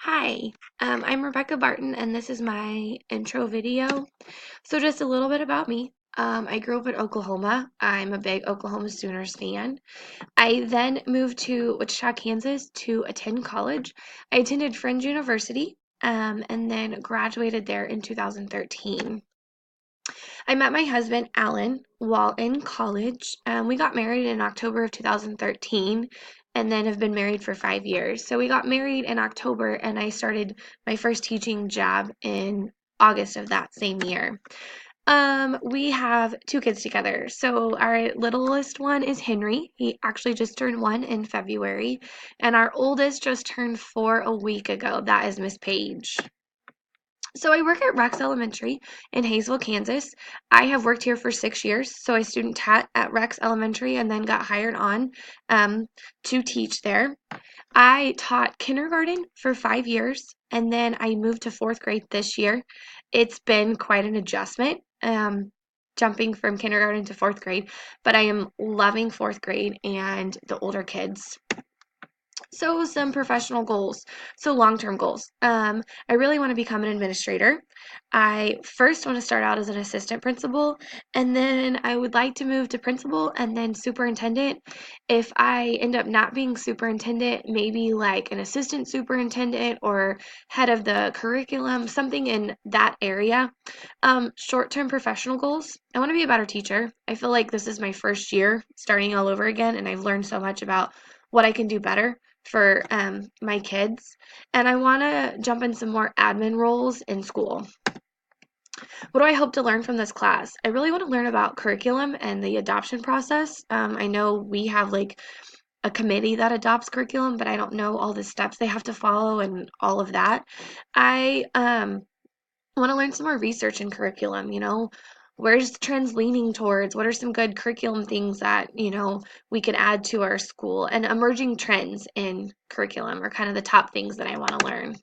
Hi, I'm Rebecca Barton, and this is my intro video. So, just a little bit about me. I grew up in Oklahoma. I'm a big Oklahoma Sooners fan. I then moved to Wichita, Kansas to attend college. I attended Friends University, and then graduated there in 2013. I met my husband, Alan, while in college. We got married in October of 2013 and then have been married for 5 years. So we got married in October and I started my first teaching job in August of that same year. We have two kids together. So our littlest one is Henry. He actually just turned 1 in February, and our oldest just turned 4 a week ago. That is Miss Paige. So I work at Rex Elementary in Hayesville, Kansas. I have worked here for 6 years. So I student taught at Rex Elementary and then got hired on um, to teach there. I taught kindergarten for 5 years and then I moved to fourth grade this year. It's been quite an adjustment. Jumping from kindergarten to fourth grade, but I am loving fourth grade and the older kids. So some professional goals. So long-term goals. I really want to become an administrator. I first want to start out as an assistant principal, and then I would like to move to principal and then superintendent. If I end up not being superintendent, maybe like an assistant superintendent or head of the curriculum, something in that area. Short-term professional goals. I want to be a better teacher. I feel like this is my first year starting all over again, and I've learned so much about what I can do better for my kids. And I want to jump in some more admin roles in school. What do I hope to learn from this class? I really want to learn about curriculum and the adoption process. I know we have like a committee that adopts curriculum, but I don't know all the steps they have to follow and all of that. I want to learn some more research in curriculum, where's the trends leaning towards? What are some good curriculum things that, we could add to our school? And emerging trends in curriculum are kind of the top things that I want to learn.